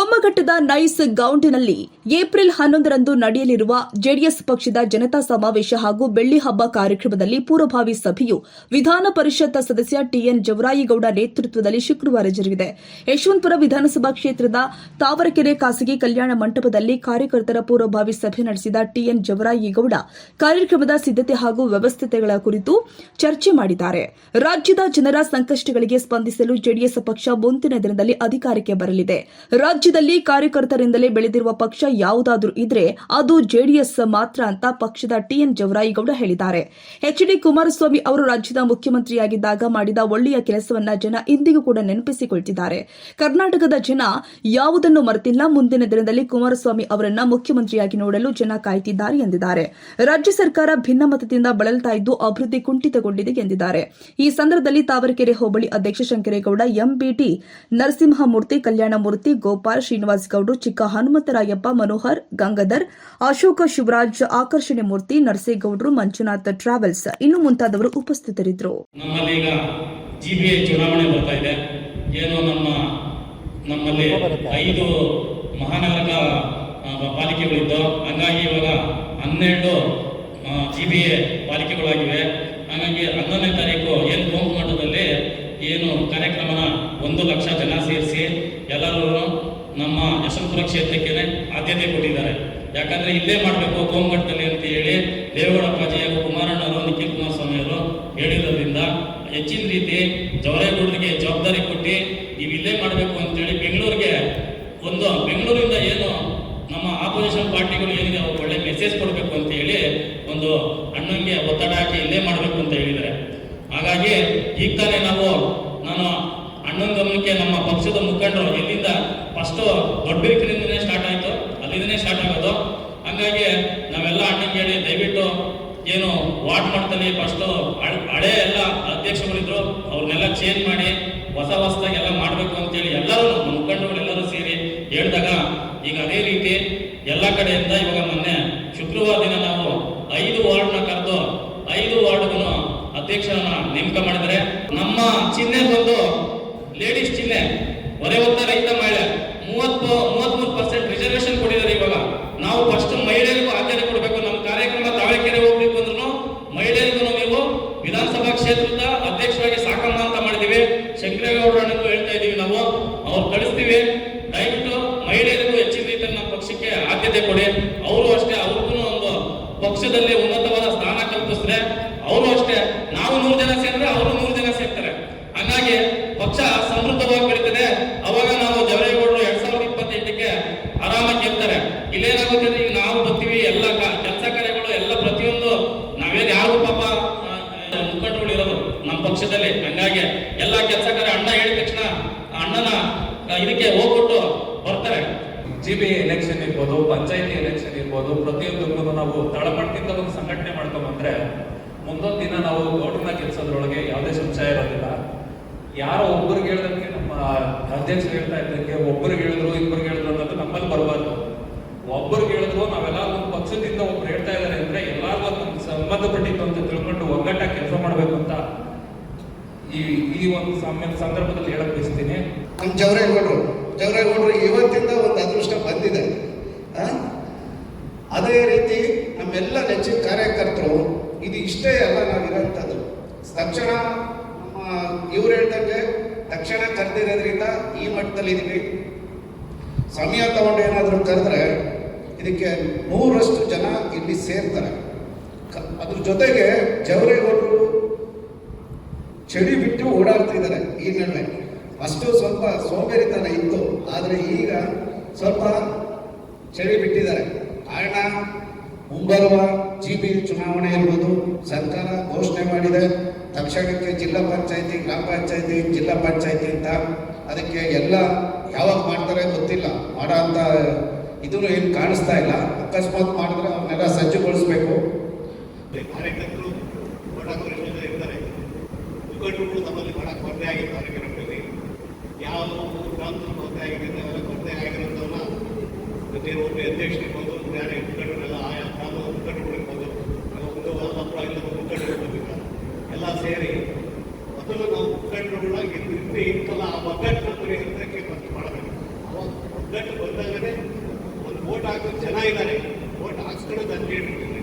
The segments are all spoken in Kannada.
ಕೊಮ್ಮಘಟ್ಟದ ನೈಸ್ ಗ್ರೌಂಡ್ನಲ್ಲಿ ಏಪ್ರಿಲ್ 11ರಂದು ನಡೆಯಲಿರುವ ಜೆಡಿಎಸ್ ಪಕ್ಷದ ಜನತಾ ಸಮಾವೇಶ ಹಾಗೂ ಬೆಳ್ಳಿ ಹಬ್ಬ ಕಾರ್ಯಕ್ರಮದಲ್ಲಿ ಪೂರ್ವಭಾವಿ ಸಭೆಯು ವಿಧಾನ ಪರಿಷತ್ ಸದಸ್ಯ ಟಿಎನ್ ಜವರಾಯಿಗೌಡ ನೇತೃತ್ವದಲ್ಲಿ ಶುಕ್ರವಾರ ಜರುಗಿದೆ. ಯಶವಂತಪುರ ವಿಧಾನಸಭಾ ಕ್ಷೇತ್ರದ ತಾವರೆಕೆರೆ ಖಾಸಗಿ ಕಲ್ಯಾಣ ಮಂಟಪದಲ್ಲಿ ಕಾರ್ಯಕರ್ತರ ಪೂರ್ವಭಾವಿ ಸಭೆ ನಡೆಸಿದ ಟಿಎನ್ ಜವರಾಯಿಗೌಡ ಕಾರ್ಯಕ್ರಮದ ಸಿದ್ಧತೆ ಹಾಗೂ ವ್ಯವಸ್ಥೆಗಳ ಕುರಿತು ಚರ್ಚೆ ಮಾಡಿದ್ದಾರೆ. ರಾಜ್ಯದ ಜನರ ಸಂಕಷ್ಟಗಳಿಗೆ ಸ್ಪಂದಿಸಲು ಜೆಡಿಎಸ್ ಪಕ್ಷ ಮುಂದಿನ ದಿನದಲ್ಲಿ ಅಧಿಕಾರಕ್ಕೆ ಬರಲಿದೆ. ರಾಜ್ಯದಲ್ಲಿ ಕಾರ್ಯಕರ್ತರಿಂದಲೇ ಬೆಳೆದಿರುವ ಪಕ್ಷ ಯಾವುದಾದ್ರೂ ಇದ್ರೆ ಅದು ಜೆಡಿಎಸ್ ಮಾತ್ರ ಅಂತ ಪಕ್ಷದ ಟಿಎನ್ ಜವರಾಯಿಗೌಡ ಹೇಳಿದ್ದಾರೆ. ಎಚ್ಡಿ ಕುಮಾರಸ್ವಾಮಿ ಅವರು ರಾಜ್ಯದ ಮುಖ್ಯಮಂತ್ರಿಯಾಗಿದ್ದಾಗ ಮಾಡಿದ ಒಳ್ಳೆಯ ಕೆಲಸವನ್ನ ಜನ ಇಂದಿಗೂ ಕೂಡ ನೆನಪಿಸಿಕೊಳ್ತಿದ್ದಾರೆ. ಕರ್ನಾಟಕದ ಜನ ಯಾವುದನ್ನು ಮರೆತಿಲ್ಲ. ಮುಂದಿನ ದಿನದಲ್ಲಿ ಕುಮಾರಸ್ವಾಮಿ ಅವರನ್ನ ಮುಖ್ಯಮಂತ್ರಿಯಾಗಿ ನೋಡಲು ಜನ ಕಾಯ್ತಿದ್ದಾರೆ ಎಂದಿದ್ದಾರೆ. ರಾಜ್ಯ ಸರ್ಕಾರ ಭಿನ್ನಮತದಿಂದ ಬಳಲ್ತಾ ಇದ್ದು ಅಭಿವೃದ್ಧಿ ಕುಂಠಿತಗೊಂಡಿದೆ ಎಂದಿದ್ದಾರೆ. ಈ ಸಂದರ್ಭದಲ್ಲಿ ತಾವರೆಕೆರೆ ಹೋಬಳಿ ಅಧ್ಯಕ್ಷ ಶಂಕರೇಗೌಡ, ಎಂಬಿಟಿ ನರಸಿಂಹಮೂರ್ತಿ, ಕಲ್ಯಾಣಮೂರ್ತಿ, ಗೋಪಾಲ್, ಶ್ರೀನಿವಾಸ್ ಗೌಡ್ರು, ಚಿಕ್ಕ ಹನುಮಂತರಾಯಪ್ಪ, ಮನೋಹರ್, ಗಂಗಾಧರ್, ಅಶೋಕ, ಶಿವರಾಜ್, ಆಕರ್ಷಣೆ ಮೂರ್ತಿ, ನರಸೇಗೌಡರು, ಮಂಜುನಾಥ್ ಟ್ರಾವೆಲ್ಸ್ ಇನ್ನು ಮುಂತಾದವರು ಉಪಸ್ಥಿತರಿದ್ದರು. ನಮ್ಮಲ್ಲಿ ಈಗ ಜಿಬಿಎ ಚುನಾವಣೆ ಬರ್ತಾ ಇದೆ. ಏನು ನಮ್ಮಲ್ಲಿ 5 ಮಹಾನಗರ ಪಾಲಿಕೆಗಳಿದ್ದು, ಹಂಗಾಗಿ ಇವಾಗ 12 ಜಿಬಿಎ ಪಾಲಿಕೆಗಳಾಗಿವೆ. ಹಾಗಾಗಿ 11ನೇ ತಾರೀಕು ಏನು ಕೋಮಘಟ್ಟದಲ್ಲಿ ಏನು ಕಾರ್ಯಕ್ರಮನ 1 ಲಕ್ಷ ಜನ ಸೇರಿಸಿ ಎಲ್ಲರೂ ನಮ್ಮ ಯಶವಂತಪುರ ಕ್ಷೇತ್ರಕ್ಕೆ ಆದ್ಯತೆ ಕೊಟ್ಟಿದ್ದಾರೆ. ಯಾಕಂದ್ರೆ ಇಲ್ಲೇ ಮಾಡಬೇಕು ಕೋಮಘಟ್ಟದಲ್ಲಿ ಅಂತ ಹೇಳಿ ದೇವೇಗೌಡಪ್ಪಾಜಿ ಹಾಗೂ ಕುಮಾರಣ್ಣವರು, ನಿಖಿಲ್ ಕುಮಾರಸ್ವಾಮಿ ಅವರು ಹೇಳಿರೋದ್ರಿಂದ ಹೆಚ್ಚಿನ ರೀತಿ ಜವರೇಗೌಡರಿಗೆ ಜವಾಬ್ದಾರಿ ಕೊಟ್ಟು ನೀವು ಇಲ್ಲೇ ಮಾಡಬೇಕು ಅಂತೇಳಿ ಬೆಂಗಳೂರಿಂದ ಏನು ನಮ್ಮ ಆಪೋಸಿಷನ್ ಪಾರ್ಟಿಗಳು ಏನಿದೆ ಒಳ್ಳೆ ಮೆಸೇಜ್ ಕೊಡಬೇಕು ಅಂತ ಹೇಳಿ ಒಂದು ಅಣ್ಣಂಗೆ ಒತ್ತಡ ಹಾಕಿ ಇಲ್ಲೇ ಮಾಡಬೇಕು ಅಂತ ಹೇಳಿದ್ದಾರೆ. ಹಾಗಾಗಿ ಈಗ ತಾನೇ ನಾನು ಅಣ್ಣನ ಗಮನಕ್ಕೆ ನಮ್ಮ ಪಕ್ಷದ ಮುಖಂಡರು ಎಲ್ಲಿಂದ ಫಸ್ಟ್ ದೊಡ್ಡಬಿರಿಕಿನಿಂದನೇ ಸ್ಟಾರ್ಟ್ ಆಯಿತು, ಅಲ್ಲಿಂದನೇ ಸ್ಟಾರ್ಟ್ ಆಗೋದು. ಹಂಗಾಗಿ ನಾವೆಲ್ಲ ಅಣ್ಣಂಗೆ ಹೇಳಿ ದಯವಿಟ್ಟು ಏನು ವಾರ್ಡ್ ಮಾಡ್ತಲ್ಲಿ ಫಸ್ಟ್ ಹಳೆ ಎಲ್ಲ ಅಧ್ಯಕ್ಷಗಳಿದ್ರು ಅವ್ರನ್ನೆಲ್ಲ ಚೇಂಜ್ ಮಾಡಿ ಹೊಸದಾಗೆಲ್ಲ ಮಾಡಬೇಕು ಅಂತೇಳಿ ಎಲ್ಲರೂ ನಮ್ಮ ಮುಖಂಡರುಗಳೆಲ್ಲರೂ ಸೇರಿ ಹೇಳಿದಾಗ ಈಗ ಅದೇ ರೀತಿ ಎಲ್ಲ ಕಡೆಯಿಂದ ಇವಾಗ ಮೊನ್ನೆ ಶುಕ್ರವಾರ ದಿನ ನಾವು 5 ವಾರ್ಡ್ನ ಕರೆದು 5 ವಾರ್ಡ್ಗೂ ಅಧ್ಯಕ್ಷರನ್ನ ನೇಮಕ ಮಾಡಿದರೆ ನಮ್ಮ ಚಿಹ್ನೆ ಬಂದು ಲೇಡೀಸ್ ಚಿಹ್ನೆ, ಹೊರೆ ಹೊತ್ತ ರೈತ ಮಹಿಳೆ 33% ರಿಸರ್ವೇಶನ್ ಕೊಟ್ಟಿದ್ದಾರೆ. ಇವಾಗ ನಾವು ಫಸ್ಟ್ ಮಹಿಳೆಯರಿಗೂ ಆದ್ಯತೆ ಕೊಡಬೇಕು. ನಮ್ಮ ಕಾರ್ಯಕ್ರಮ ತಾವರೆಕೆರೆ ಹೋಗ್ಬೇಕು ಅಂದ್ರೂ ಮಹಿಳೆಯರಿಗೂ ನೀವು ವಿಧಾನಸಭಾ ಕ್ಷೇತ್ರದ ಅಧ್ಯಕ್ಷರಾಗಿ ಸಾಕಮ್ಮ ಅಂತ ಮಾಡಿದೀವಿ. ಶಂಕರೇಗೌಡರನ್ನು ಹೇಳ್ತಾ ಇದೀವಿ, ನಾವು ಅವ್ರು ಕಳಿಸ್ತೀವಿ. ದಯವಿಟ್ಟು ಮಹಿಳೆಯರಿಗೂ ಹೆಚ್ಚಿನ ರೀತಿಯಲ್ಲಿ ನಮ್ಮ ಪಕ್ಷಕ್ಕೆ ಆದ್ಯತೆ ಕೊಡಿ. ಅವರು ಅಷ್ಟೇ, ಅವ್ರಿಗೂ ಒಂದು ಪಕ್ಷದಲ್ಲಿ ಉನ್ನತವಾದ ಸ್ಥಾನ ಕಲ್ಪಿಸಿದ್ರೆ ಅವರು ಅಷ್ಟೇ, ನಾವು 100 ಜನ ಸೇರಿದ್ರೆ ಅವರು 100 ಜನ ಸೇರ್ತಾರೆ. ಹಾಗಾಗಿ ಪಕ್ಷ ಸಮೃದ್ಧವಾಗಿ ಬೆಳೀತದೆ. ಅವಾಗ ನಾವು ಜವರೇಗೌಡರು 2028ಕ್ಕೆ ಆರಾಮಾಗಿ ಗೆಲ್ತಾರೆ. ಇಲ್ಲೇನಾಗುತ್ತೆ ಅಂದ್ರೆ ಈಗ ನಾವು ಬರ್ತೀವಿ, ಎಲ್ಲ ಕೆಲಸ ಕಾರ್ಯಗಳು ಎಲ್ಲ ಪ್ರತಿಯೊಂದು ನಾವೇನು ಯಾರು ಪಾಪ ಮುಖಂಡರುಗಳು ಇರೋದು ನಮ್ಮ ಪಕ್ಷದಲ್ಲಿ. ಹಂಗಾಗಿ ಎಲ್ಲ ಕೆಲಸ ಕಾರ್ಯ ಅಣ್ಣ ಹೇಳಿದ ತಕ್ಷಣ ಅಣ್ಣನ ಇದಕ್ಕೆ ಹೋಗ್ಬಿಟ್ಟು ಬರ್ತಾರೆ. ಜಿಬಿ ಎಲೆಕ್ಷನ್ ಇರ್ಬೋದು, ಪಂಚಾಯತಿ ಎಲೆಕ್ಷನ್ ಇರ್ಬೋದು, ಪ್ರತಿಯೊಂದಕ್ಕೂ ನಾವು ತಳಮಟ್ಟದಿಂದ ಒಂದು ಸಂಘಟನೆ ಮಾಡ್ಕೊಂಡ್ಬಂದ್ರೆ ಮುಂದೊಂದು ದಿನ ನಾವು ಗೌಡ್ರನ್ನ ಗೆಲ್ಸೋದ್ರೊಳಗೆ ಯಾವುದೇ ಸಂಶಯ ಇರೋದಿಲ್ಲ. ಯಾರೋ ಒಬ್ಬರಿಗೆ ಹೇಳಿದಂಗೆ ನಮ್ಮ ಅಧ್ಯಕ್ಷರು ಹೇಳ್ತಾ ಇದ್ದಂಗೆ ಒಬ್ಬರಿಗೆ ಹೇಳಿದ್ರು ಇಬ್ಬರಿಗೆ ಹೇಳಿದ್ರು ಅನ್ನೋದು ನಮ್ಮಲ್ಲಿ ಬರಬಾರ್ದು. ಒಬ್ಬರಿಗೆ ಹೇಳಿದ್ರು ನಾವೆಲ್ಲ ಒಂದು ಪಕ್ಷದಿಂದ ಒಬ್ರು ಹೇಳ್ತಾ ಇದ್ದಾರೆ ಅಂದ್ರೆ ಎಲ್ಲಾರ್ಗೂ ಅದಕ್ಕೆ ಸಂಬಂಧಪಟ್ಟಿತ್ತು ಅಂತ ತಿಳ್ಕೊಂಡು ಒಗ್ಗಟ್ಟಾಗಿ ಕೆಲಸ ಮಾಡಬೇಕು ಅಂತ ಈ ಒಂದು ಸಂದರ್ಭದಲ್ಲಿ ಹೇಳಕ್ ಬಯಸ್ತೀನಿ. ನಮ್ಮ ಜವರೇಗೌಡರು ಇವತ್ತಿಂದ ಒಂದು ಅದೃಷ್ಟ ಬಂದಿದೆ. ಅದೇ ರೀತಿ ನಮ್ಮೆಲ್ಲ ನೆಚ್ಚಿನ ಕಾರ್ಯಕರ್ತರು ಇದು ಇಷ್ಟೇ ಅಲ್ಲ, ನಾವಿರೋಂಥದ್ದು ತಕ್ಷಣ ಇವ್ರು ಹೇಳ್ದಂಗೆ ತಕ್ಷಣ ಕರೆದಿರೋದ್ರಿಂದ ಈ ಮಟ್ಟದಲ್ಲಿ ಇದೀವಿ. ಸಮಯ ತಗೊಂಡು ಏನಾದರೂ ಕರೆದ್ರೆ ಇದಕ್ಕೆ 100ರಷ್ಟು ಜನ ಇಲ್ಲಿ ಸೇರ್ತಾರೆ. ಅದ್ರ ಜೊತೆಗೆ ಜವರೇಗೌಡರು ಚಳಿ ಬಿಟ್ಟು ಓಡಾಡ್ತಿದ್ದಾರೆ. ಈ ನಡುವೆ ಫಸ್ಟು ಸ್ವಲ್ಪ ಸೋಂಬೇರಿತನ ಇತ್ತು, ಆದರೆ ಈಗ ಸ್ವಲ್ಪ ಚಳಿ ಬಿಟ್ಟಿದ್ದಾರೆ. ಕಾರಣ ಮುಂಬರುವ ಜಿಬಿ ಚುನಾವಣೆ ಇರ್ಬೋದು, ಸರ್ಕಾರ ಘೋಷಣೆ ಮಾಡಿದೆ ತಕ್ಷಣಕ್ಕೆ ಜಿಲ್ಲಾ ಪಂಚಾಯತಿ, ಗ್ರಾಮ ಪಂಚಾಯತಿ, ಜಿಲ್ಲಾ ಪಂಚಾಯತಿ ಅಂತ. ಅದಕ್ಕೆ ಎಲ್ಲ ಯಾವಾಗ ಮಾಡ್ತಾರೆ ಗೊತ್ತಿಲ್ಲ, ಮಾಡೋ ಅಂತ ಇದನ್ನು ಏನು ಕಾಣಿಸ್ತಾ ಇಲ್ಲ. ಅಕಸ್ಮಾತ್ ಮಾಡಿದ್ರೆ ಅವನ್ನೆಲ್ಲ ಸಜ್ಜುಗೊಳಿಸ್ಬೇಕು. ಕಾರ್ಯಕರ್ತರು ಇರ್ತಾರೆ, ಮುಖಂಡರು ನಮ್ಮಲ್ಲಿ ಬಹಳ ಕೊರತೆ ಆಗಿರ್ತಾರೆ. ನಮ್ಮಲ್ಲಿ ಯಾವ ಗ್ರಾಮದಲ್ಲಿ ಕೊರತೆ ಆಗಿದೆ ಅವೆಲ್ಲ ಕೊರತೆ ಆಗಿರೋದನ್ನ ಪ್ರತಿಯೊಬ್ಬರು ಅಧ್ಯಕ್ಷರಿರ್ಬೋದು, ಯಾರೇ ಮುಖಂಡರೆಲ್ಲ ಆಯಾ ಗ್ರಾಮದ ಮುಖಂಡರುಗಳಿರ್ಬೋದು, ಒಂದು ಹಬ್ಬ ಇಲ್ಲ ಮುಖಂಡರು ಎಲ್ಲ ಸೇರಿ ಮೊದಲು ನಾವು ಮುಖಂಡರುಗಳಾಗಿ ಇರ್ತಲ್ಲ ಆ ಒಗ್ಗಟ್ಟು ಪರಿಹರಿಸಕ್ಕೆ ಮಾಡಬೇಕು. ಅವಾಗ ರಿಸಲ್ಟ್ ಬಂದಾಗಲೇ ಒಂದು ವೋಟ್ ಹಾಕೋದು ಜನ ಇದ್ದಾರೆ, ವೋಟ್ ಹಾಕ್ಸ್ಕೊಳ್ಳೋದು ಅಂತ ಹೇಳ್ಬಿಟ್ಟಿದ್ದಾರೆ.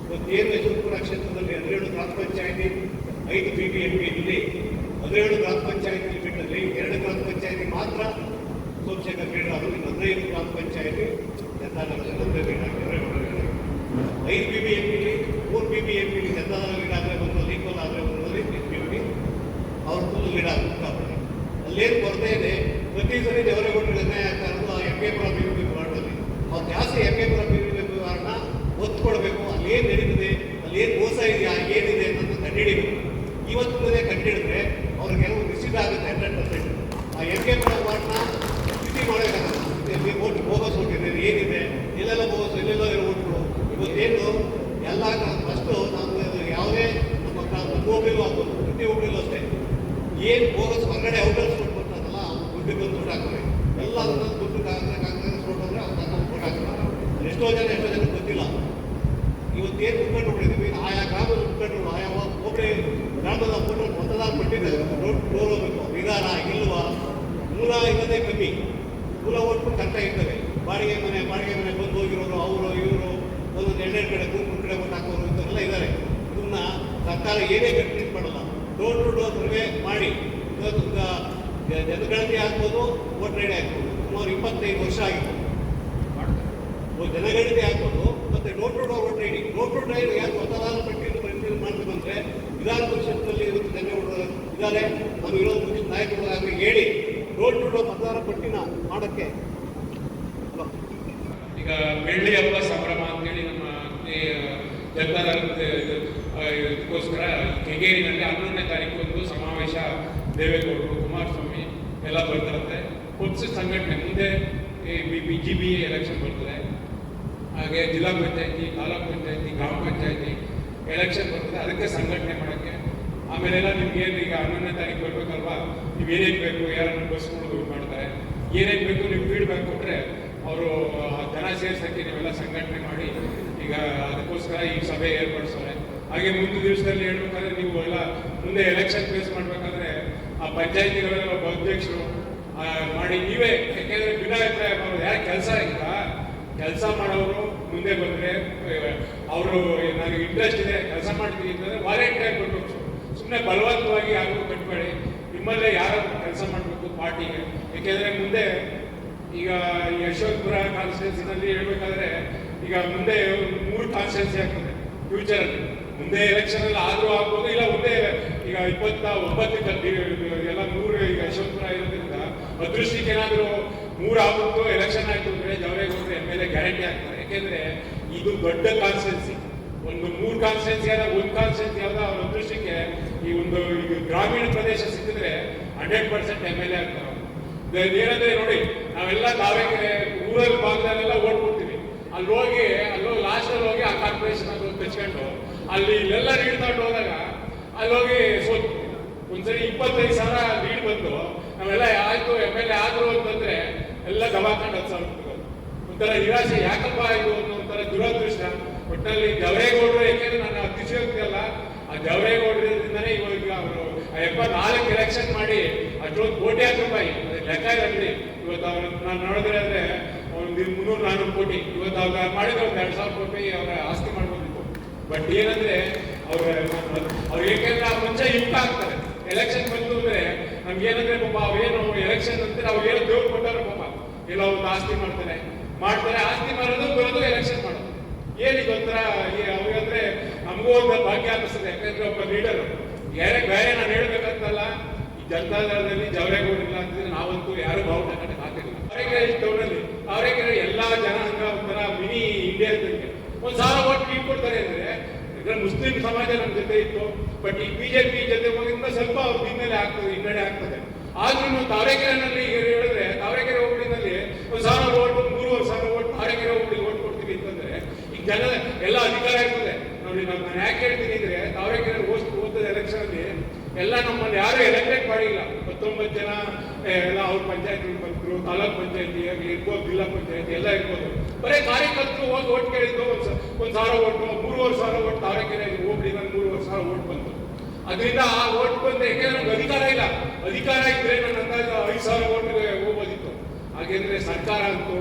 ಇವತ್ತೇನು ಯಶವಂತಪುರ ಕ್ಷೇತ್ರದಲ್ಲಿ 17 ಗ್ರಾಮ ಪಂಚಾಯತಿ 5 BBMP ಇಲ್ಲಿ 17 ಗ್ರಾಮ ಪಂಚಾಯತಿ ಬಿಟ್ಟಲ್ಲಿ 2 ಗ್ರಾಮ ಪಂಚಾಯತಿ ಮಾತ್ರ ಸೋಮಶೇಖರ್ ಬೇಡ, ಅದು 15 ಗ್ರಾಮ ಪಂಚಾಯತಿ ಜನತಾದಳ ಲೀಡಾಗಿದ್ದಾರೆ. 5 BBMP 3 BBMP ಜನತಾದಳ ಲೀಡಾದರೆ ಒಂದು ಈಕ್ವಲ್ ಆದರೆ ಒಂದರಲ್ಲಿ BBMP ಅವ್ರ ಫುಲ್ ಲೀಡಾಗ್ತಾರೆ. ಅಲ್ಲೇನು ಕೊರತೆ ಇದೆ, ಪ್ರತಿ ಸರಿ ದೇವರೇಗೌಡರು ನಿರ್ಣಯ ಆಗ್ತಾ ಇರೋದು ಆ ಎಂ.ಕೆ. ಪುರ ಅಭಿವೃದ್ಧಿ ವಾರ್ಡಲ್ಲಿ. ಅವ್ರು ಜಾಸ್ತಿ ಎಂ.ಕೆ. ಪುರ ಅಭಿವೃದ್ಧಿ ವಾರ್ಡ್ನ ಒತ್ತು ಕೊಡಬೇಕು, ಅಲ್ಲಿ ಏನು ನಡೀತದೆ, ಅಲ್ಲಿ ಏನು ಮೋಸ ಇದೆಯಾ, ಏನಿದೆ ಅನ್ನೋದು ಕಂಡುಹಿಡಿಬೇಕು. ಇವತ್ತಿಂದಲೇ ಕಂಡುಹಿಡಿದ್ರೆ ಅವ್ರಿಗೆ ಒಂದು ನಿಶ್ಚಿತ ಆಗುತ್ತೆ 100%. ಆ ಎಂ.ಕೆ. ಪುರ ವಾರ್ಡ್ನ ಸ್ಥಿತಿ ಮಾಡಬೇಕಾಗುತ್ತೆ. ಓಟ್ ಬೋಗಸ್ ಓಟಿದೆ, ಏನಿದೆ, ಎಲ್ಲೆಲ್ಲ ಬೋಗಸ್, ಎಲ್ಲೆಲ್ಲ ಇರೋ ಓಟ್ಗಳು ಇವತ್ತೇನು ಎಲ್ಲ ಫಸ್ಟು ನಾವು ಯಾವುದೇ ನಮ್ಮ ಹೋಗ್ಲಿಲ್ಲ ಆಗ್ಬೋದು, ಪ್ರತಿ ಹೋಗ್ಲಿಲ್ಲ ಅಷ್ಟೇ ಏನು ಬೋಗಸ್ ಹೊರಗಡೆ ಔಟರ್ಸ್ ಓಟ್ ಬರ್ತಾರಲ್ಲ ಅವ್ರು ದುಡ್ಡಿಗೆ ಒಂದು ದುಡ್ಡು ಹಾಕ್ತಾರೆ. ಎಲ್ಲ ದುಡ್ಡು ಕಾಂಗ್ರೆಸ್ ಓಟ್ ಅಂದರೆ ಅವ್ರು ಓಟ್ ಹಾಕ್ತಾರೆ. ಎಷ್ಟೋ ಜನ ಗೊತ್ತಿಲ್ಲ. ಇವತ್ತೇನು ಮುಖಂಡರು ಆಯಾ ಗ್ರಾಮದ ಮುಖಂಡರು ಆಯಾ ಒಬ್ಬರೇ ಗ್ರಾಮದ ಮತದಾರ ಪಟ್ಟಿದೆ ಹೋಗಬೇಕು, ಇದಾರ ಇಲ್ವಾ, ಮೂಲ ಇರೋದೇ ಕಮ್ಮಿ, ಮೂಲ ಓಟ್ಬಿಟ್ಟು ಕಷ್ಟ ಇರ್ತವೆ. ಬಾಡಿಗೆ ಮನೆ ಬಂದು ಹೋಗಿರೋರು, ಅವರು ಇವರು ಒಂದೊಂದು 2 ಕಡೆ 3 ಕಡೆ ಓಟ್ ಹಾಕೋರು ಇಂಥವರೆಲ್ಲ ಇದ್ದಾರೆ. ಇದನ್ನ ಸರ್ಕಾರ ಏನೇ ಕಂಪ್ಲೀಟ್ ಮಾಡಲ್ಲ, ಡೋರ್ ಟು ಡೋರ್ ಸರ್ವೆ ಮಾಡಿ ಇವತ್ತು ಜನಗಣತಿ ಆಗ್ಬೋದು, ವೋಟ್ ರೆಡಿ ಆಗ್ಬೋದು. ಸುಮಾರು 25 ವರ್ಷ ಆಗಿತ್ತು. ಜನಗಣತಿ ಆಗ್ಬೋದು ಮತ್ತೆ door to door vote ready. Door to door ಯಾರು ಮತದಾರ ಪಟ್ಟಿಯನ್ನು ಪರಿಶೀಲನೆ ಮಾಡಬೇಕು ಅಂದರೆ ವಿಧಾನ ಪರಿಷತ್ನಲ್ಲಿ ಇವತ್ತು ಜನಗಳು ಇದ್ದಾರೆ, ನಾವು ಇರೋದು ಮುಖ್ಯ ನಾಯಕರು ಆಗಲಿ ಹೇಳಿ ಡೋರ್ ಟು ಡೋರ್ ಮತದಾರ ಪಟ್ಟಿನ ಮಾಡೋಕ್ಕೆ. ಈಗ ಬೆಳ್ಳಿ ಹಬ್ಬ ಸಂಭ್ರಮ ಅಂತೇಳಿ ನಮ್ಮ ಜನತಾದಳಕ್ಕೋಸ್ಕರ ಕೆಂಗೇರಿನಲ್ಲಿ 11ನೇ ತಾರೀಕು ಒಂದು ಸಮಾವೇಶ, ದೇವೇಗೌಡರು, ಕುಮಾರಸ್ವಾಮಿ ಎಲ್ಲ ಬರ್ತಾರಂತೆ. ಪಕ್ಷ ಸಂಘಟನೆ ಮುಂದೆ BGB ಎಲೆಕ್ಷನ್ ಬರ್ತದೆ, ಹಾಗೆ ಜಿಲ್ಲಾ ಪಂಚಾಯತಿ, ತಾಲೂಕ್ ಪಂಚಾಯತಿ, ಗ್ರಾಮ ಪಂಚಾಯತಿ ಎಲೆಕ್ಷನ್ ಬರ್ತದೆ. ಅದಕ್ಕೆ ಸಂಘಟನೆ ಮಾಡೋಕ್ಕೆ ಆಮೇಲೆಲ್ಲ ನಿಮ್ಗೇನು ಈಗ 11ನೇ ತಾರೀಕು ಬರ್ಬೇಕಲ್ವಾ, ನೀವು ಏನೇನು ಬೇಕು, ಯಾರನ್ನು ಬಸ್ಗಳು ಮಾಡ್ತಾರೆ, ಏನೇನು ಬೇಕು ನೀವು ಫೀಡ್ಬ್ಯಾಕ್ ಕೊಟ್ಟರೆ ಅವರು ಜನ ಸೇರ್ಸೋಕ್ಕೆ ನೀವೆಲ್ಲ ಸಂಘಟನೆ ಮಾಡಿ ಈಗ ಅದಕ್ಕೋಸ್ಕರ ಈ ಸಭೆ ಏರ್ಪಡಿಸ್ತಾರೆ. ಹಾಗೆ ಮುಂದಿನ ದಿವಸದಲ್ಲಿ ಹೇಳ್ಬೇಕಾದ್ರೆ ನೀವು ಎಲ್ಲ ಮುಂದೆ ಎಲೆಕ್ಷನ್ ಫೇಸ್ ಮಾಡಬೇಕಾದ್ರೆ ಆ ಪಂಚಾಯತಿಗಳೆಲ್ಲ ಒಬ್ಬ ಅಧ್ಯಕ್ಷರು ಮಾಡಿ ನೀವೇ, ಯಾಕೆಂದರೆ ಭಿನ್ನಾಭಿಪ್ರಾಯ ಮಾಡೋದು ಯಾರು ಕೆಲಸ ಮಾಡೋರು ಮುಂದೆ ಬಂದರೆ ಅವರು ನನಗೆ ಇಂಟ್ರೆಸ್ಟ್ ಇದೆ ಕೆಲಸ ಮಾಡ್ತೀನಿ ಅಂತಂದರೆ ವಾಲಂಟಿಯರ್ ಕೊಡಬೇಕು. ಸುಮ್ಮನೆ ಬಲವಂತವಾಗಿ ಯಾರಿಗೂ ಕಟ್ಬೇಡಿ, ನಿಮ್ಮಲ್ಲೇ ಯಾರು ಕೆಲಸ ಮಾಡಬೇಕು ಪಾರ್ಟಿಗೆ. ಏಕೆಂದರೆ ಮುಂದೆ ಈಗ ಯಶವಂತಪುರ ಕಾನ್ಸ್ಟಿಟ್ಯೂನ್ಸಿನಲ್ಲಿ ಹೇಳ್ಬೇಕಾದ್ರೆ ಈಗ ಮುಂದೆ 3 ಕಾನ್ಸ್ಟಿಟ್ಯೂನ್ಸಿ ಆಗ್ತದೆ ಫ್ಯೂಚರಲ್ಲಿ. ಮುಂದೆ ಎಲೆಕ್ಷನ್ ಎಲ್ಲ ಆದರೂ ಆಗ್ಬೋದು, ಇಲ್ಲ ಮುಂದೆ ಈಗ 29 ಎಲ್ಲ 3 ಈಗ ಯಶವಂತಪುರ ಇರೋದ್ರಿಂದ ಅದೃಷ್ಟಿಗೆ ಏನಾದರೂ 3 ಆಗ್ಬಿಟ್ಟು ಎಲೆಕ್ಷನ್ ಆಯ್ತು ಅಂದರೆ ಜವರೇಗೌಡರು MLA ಗ್ಯಾರಂಟಿ ಆಗ್ತಾರೆ. ಯಾಕೆಂದರೆ ಇದು ದೊಡ್ಡ ಕಾನ್ಸ್ಟಿಟ್ಯೂನ್ಸಿ, ಒಂದು 3 ಕಾನ್ಸ್ಟಿಟ್ಯೂನ್ಸಿ ಆದ ಒಂದು ಕಾನ್ಸ್ಟಿಟ್ಯೂನ್ಸಿ ಆದ ಅವ್ರ ಅದೃಷ್ಟಕ್ಕೆ ಈ ಒಂದು ಈಗ ಗ್ರಾಮೀಣ ಪ್ರದೇಶ ಸಿಕ್ಕಿದ್ರೆ 100% MLA ಆಗ್ತಾರೆ. ಏನಂದ್ರೆ ನೋಡಿ, ನಾವೆಲ್ಲ ತಾವೇಕೆರೆ ರೂರಲ್ ಭಾಗದಲ್ಲೆಲ್ಲ ಓಟ್ ಕೊಡ್ತೀವಿ, ಅಲ್ಲಿ ಲಾಸ್ಟಲ್ಲಿ ಹೋಗಿ ಆ ಕಾರ್ಪೊರೇಷನ್ ಅಲ್ಲಿ ತೆಚ್ಕೊಂಡು ಅಲ್ಲಿ ಇಲ್ಲೆಲ್ಲ ಲೀಡ್ ತಗೊಂಡು ಹೋದಾಗ ಅಲ್ಲಿ ಹೋಗಿ ಸೋತು ಒಂದ್ಸರಿ 25,000 ಲೀಡ್ ಬಂದು ನಾವೆಲ್ಲ ಆಯ್ತು MLA ಆದ್ರು ಅಂತಂದ್ರೆ ಎಲ್ಲ ದಬಾಕೊಂಡು 10,000 ಒಂಥರ ನಿರಾಶೆ. ಯಾಕಪ್ಪ ಇದು ಒಂಥರ ದುರದೃಷ್ಟ. ಒಟ್ಟಿನಲ್ಲಿ ಜವರೇಗೌಡರು, ಯಾಕೆಂದ್ರೆ ನಾನು ಅತಿಶಯೋಕ್ತಿ ಅಲ್ಲ, ಆ ಜವರೇಗೌಡರಿಂದನೇ ಇವಾಗ ಅವರು 74 ಎಲೆಕ್ಷನ್ ಮಾಡಿ ಅಷ್ಟೊಂದು ಕೋಟ್ಯಾಂತರ ರೂಪಾಯಿ ಲೆಕ್ಕ ಇರಲಿ. ಇವತ್ತು ಅವ್ರು ನಾನು ನೋಡಿದ್ರೆ ಅಂದ್ರೆ ಒಂದು 300-400 ಕೋಟಿ ಇವತ್ತು ಅವ್ರು ಮಾಡಿದ್ರೆ ಒಂದು 2,000 ಕೋಟಿ ಅವರ ಆಸ್ತಿ ಮಾಡ್ಕೊಂಡಿತ್ತು. ಬಟ್ ಏನಂದ್ರೆ ಅವ್ರು ಏಕೆಂದ್ರೆ ಆ ಮುಂಚೆ ಯುಕ್ತ ಆಗ್ತಾರೆ. ಎಲೆಕ್ಷನ್ ಬಂತು ಅಂದ್ರೆ ನಮ್ಗೇನಂದ್ರೆ ಪಾಪ ಅವೇನು ಎಲೆಕ್ಷನ್ ಅಂತಾರೆ, ಅವ್ರೇನೋ ದೇವ್ರು ಕೊಟ್ಟಾರ ಪಾಪ ಎಲ್ಲ ಒಂದು ಆಸ್ತಿ ಮಾಡ್ತಾರೆ. ಆಸ್ತಿ ಮಾಡೋದು ಬರೋದು ಎಲೆಕ್ಷನ್ ಮಾಡೋದು. ಏನಿಗೆ ಒಂಥರ ಅವ್ರಿಗಂದ್ರೆ ನಮಗೂ ಒಂದು ಭಾಗ್ಯ ಅನ್ನಿಸ್ತದೆ. ಯಾಕಂದ್ರೆ ಒಬ್ಬ ಲೀಡರ್ ಬೇರೆ ನಾನು ಹೇಳ್ಬೇಕಂತಲ್ಲ, ಈ ಜನತಾದಳದಲ್ಲಿ ಜವರೇಗೌಡ ಇಲ್ಲ ಅಂತಂದ್ರೆ ನಾವಂತೂ ಯಾರು ಬಾವುಟ ಕಟ್ಟಕ್ಕೆ ಆಗ್ತಿಲ್ಲ. ಅವರೇಕೆರೆ ಎಲ್ಲಾ ಜನಾಂಗ ಒಂಥರ ಮಿನಿ ಇಂಡಿಯಾ ಇದ್ದಂಗೆ 1,000 ಓಟ್ ಲೀಡ್ ಕೊಡ್ತಾರೆ ಅಂದ್ರೆ ಇದ್ರ ಮುಸ್ಲಿಂ ಸಮಾಜ ನಮ್ಮ ಜೊತೆ ಇತ್ತು. ಬಟ್ ಈ BJP ಜೊತೆ ಹೋಗಿಂದ ಸ್ವಲ್ಪ ಅವ್ರ ಹಿನ್ನಡೆ ಆಗ್ತದೆ. ಆದ್ರೂ ತಾವರೆಕೆರೆನಲ್ಲಿ ಹೇಳಿದ್ರೆ ತಾವರೆಕೆರೆ ಹೋಬಳಿನಲ್ಲಿ 1,000 ಓಟ್ 3,500 ಓಟ್ ತಾವರೆಕೆರೆ ಹೋಬಳಿ ಓಟ್ ಕೊಡ್ತೀವಿ ಅಂತಂದ್ರೆ ಈಗ ಜನ ಎಲ್ಲ ಅಧಿಕಾರ ಇರ್ತದೆ ನೋಡಿ. ನಾನು ಯಾಕೆ ಹೇಳ್ತೀನಿ ಅಂದ್ರೆ ತಾವರೆಕೆರೆ ಹೋದ ಎಲೆಕ್ಷನ್ ಅಲ್ಲಿ ಎಲ್ಲ ನಮ್ಮಲ್ಲಿ ಯಾರು ಎಲೆಕ್ಟೆಡ್ ಮಾಡಿಲ್ಲ. 19 ಜನ ಎಲ್ಲ ಅವ್ರ ಪಂಚಾಯತಿ ಬಂದ್ರು, ತಾಲೂಕ್ ಪಂಚಾಯತಿ ಇರ್ಬೋದು, ಜಿಲ್ಲಾ ಪಂಚಾಯತಿ ಎಲ್ಲ ಇರ್ಬೋದು. ಬರೀ ಕಾರ್ಯಕರ್ತರು ಹೋಗಿ ಓಟ್ ಕೇಳಿದ್ದು 1,000 ಓಟು 3,500 ಓಟ್ ತಾವರೆಕೆರೆ ಹೋಬಳಿನಲ್ಲಿ 3,500 ಓಟ್ ಬಂತು. ಅದರಿಂದ ಆ ಓಟ್ ಬಂದು ಯಾಕೆಂದ್ರೆ ನಮ್ಗೆ ಅಧಿಕಾರ ಇಲ್ಲ. ಅಧಿಕಾರ ಇದ್ರೆ ನನ್ನ ಅಂದಾಜು 5,000 ಓಟ್ಗೆ ಹೋಗ್ಬೋದಿತ್ತು. ಹಾಗೆ ಯಾಕೆಂದ್ರೆ ಸರ್ಕಾರ ಅಂತೂ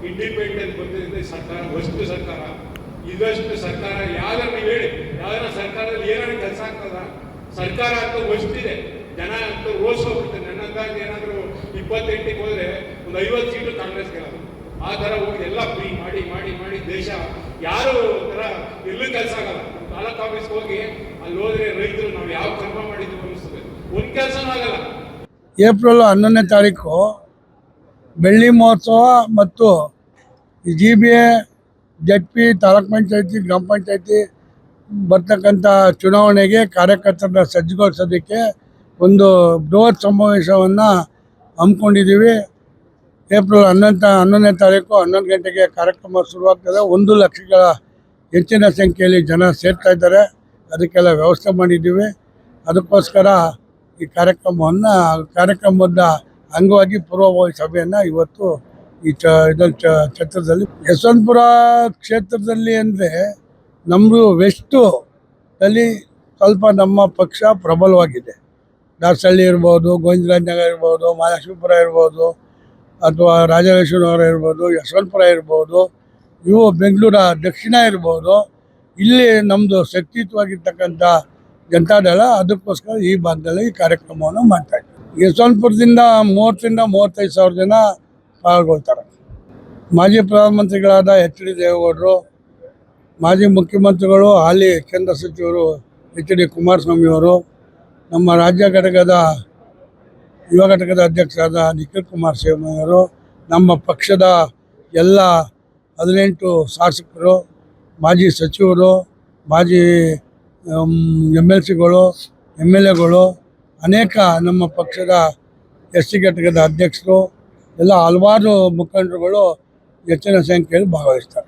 ಇಂಡಿಪೆಂಡೆಂಟ್ ಬಂದಿದೆ, ಸರ್ಕಾರ ವಸ್ತು ಸರ್ಕಾರ, ಇದಷ್ಟು ಸರ್ಕಾರ ಯಾವ್ದಾರ ನೀವು ಹೇಳಿ, ಯಾವ್ದಾರ ಸರ್ಕಾರದಲ್ಲಿ ಏನಾದ್ರು ಕೆಲಸ ಆಗ್ತದ? ಸರ್ಕಾರ ಅಂತೂ ವಸ್ತಿದೆ, ಜನ ಅಂತೂ ರೋಸ್ ಹೋಗ್ಬಿಡ್ತಾರೆ. ನನ್ನಂದಾಗ ಏನಾದ್ರು 28ಕ್ಕೆ ಹೋದ್ರೆ ಒಂದು 50 ಸೀಟು ಕಾಂಗ್ರೆಸ್ ಗೆಲ್ಲೋದು. ಆ ತರ ಹೋಗಿ ಎಲ್ಲ ಫ್ರೀ ಮಾಡಿ ಮಾಡಿ ಮಾಡಿ ದೇಶ ಯಾರು ತರ ಎಲ್ಲೂ ಕೆಲಸ ಆಗಲ್ಲ. ತಾಲೂಕು ಆಫೀಸ್ಗೆ ಹೋಗಿ ಅಲ್ಲಿ ಹೋದ್ರೆ ರೈತರು ನಾವು ಯಾವ ಕರ್ಮ ಮಾಡಿದ್ವಿ ಅನಿಸ್ತದೆ, ಒಂದ್ ಕೆಲಸನೂ ಆಗಲ್ಲ. ಏಪ್ರಿಲ್ 11ನೇ ತಾರೀಕು ಬೆಳ್ಳಿ ಮಹೋತ್ಸವ ಮತ್ತು GBA ZP ತಾಲೂಕ್ ಪಂಚಾಯತಿ ಗ್ರಾಮ ಪಂಚಾಯತಿ ಬರ್ತಕ್ಕಂಥ ಚುನಾವಣೆಗೆ ಕಾರ್ಯಕರ್ತರನ್ನ ಸಜ್ಜುಗೊಳಿಸೋದಕ್ಕೆ ಒಂದು ಬೃಹತ್ ಸಮಾವೇಶವನ್ನು ಹಮ್ಮಿಕೊಂಡಿದ್ದೀವಿ. ಏಪ್ರಿಲ್ 11ನೇ ತಾರೀಕು 11 ಗಂಟೆಗೆ ಕಾರ್ಯಕ್ರಮ ಶುರುವಾಗ್ತದೆ. 1 ಲಕ್ಷಗಳ ಹೆಚ್ಚಿನ ಸಂಖ್ಯೆಯಲ್ಲಿ ಜನ ಸೇರ್ತಾ ಇದ್ದಾರೆ. ಅದಕ್ಕೆಲ್ಲ ವ್ಯವಸ್ಥೆ ಮಾಡಿದ್ದೀವಿ. ಅದಕ್ಕೋಸ್ಕರ ಈ ಕಾರ್ಯಕ್ರಮದ ಅಂಗವಾಗಿ ಪೂರ್ವಭಾವಿ ಸಭೆಯನ್ನು ಇವತ್ತು ಈ ಕ್ಷೇತ್ರದಲ್ಲಿ, ಯಶವಂತಪುರ ಕ್ಷೇತ್ರದಲ್ಲಿ ಅಂದರೆ ನಮ್ಮದು ವೆಸ್ಟಲ್ಲಿ ಸ್ವಲ್ಪ ನಮ್ಮ ಪಕ್ಷ ಪ್ರಬಲವಾಗಿದೆ. ದಾಸಹಳ್ಳಿ ಇರ್ಬೋದು, ಗೋವಿಂದರಾಜನಗರ ಇರ್ಬೋದು, ಮಹಾಲಕ್ಷ್ಮೀಪುರ ಇರ್ಬೋದು, ಅಥವಾ ರಾಜರಾಜೇಶ್ವರ ಇರ್ಬೋದು, ಯಶವಂತಪುರ ಇರ್ಬೋದು, ಇವು ಬೆಂಗಳೂರು ದಕ್ಷಿಣ ಇರ್ಬೋದು. ಇಲ್ಲಿ ನಮ್ಮದು ಶಕ್ತಿಯುತವಾಗಿರ್ತಕ್ಕಂಥ ಜನತಾದಳ. ಅದಕ್ಕೋಸ್ಕರ ಈ ಭಾಗದಲ್ಲಿ ಈ ಕಾರ್ಯಕ್ರಮವನ್ನು ಮಾಡ್ತಾಯಿದ್ದೀವಿ. ಯಶವಂತಪುರದಿಂದ 30ರಿಂದ 35 ಸಾವಿರ ಜನ ಪಾಲ್ಗೊಳ್ತಾರೆ. ಮಾಜಿ ಪ್ರಧಾನಮಂತ್ರಿಗಳಾದ HD ದೇವೇಗೌಡರು, ಮಾಜಿ ಮುಖ್ಯಮಂತ್ರಿಗಳು, ಹಾಲಿ ಕೇಂದ್ರ ಸಚಿವರು HD ಕುಮಾರಸ್ವಾಮಿಯವರು, ನಮ್ಮ ರಾಜ್ಯ ಘಟಕದ ಯುವ ಘಟಕದ ಅಧ್ಯಕ್ಷರಾದ ನಿಖಿಲ್ ಕುಮಾರಸ್ವಾಮಿ ಅವರು, ನಮ್ಮ ಪಕ್ಷದ ಎಲ್ಲ 18 ಶಾಸಕರು, ಮಾಜಿ ಸಚಿವರು, ಮಾಜಿ MLCಗಳು, MLAಗಳು, ಅನೇಕ ನಮ್ಮ ಪಕ್ಷದ SC ಘಟಕದ ಅಧ್ಯಕ್ಷರು, ಎಲ್ಲ ಹಲವಾರು ಮುಖಂಡರುಗಳು ಹೆಚ್ಚಿನ ಸಂಖ್ಯೆಯಲ್ಲಿ ಭಾಗವಹಿಸ್ತಾರೆ.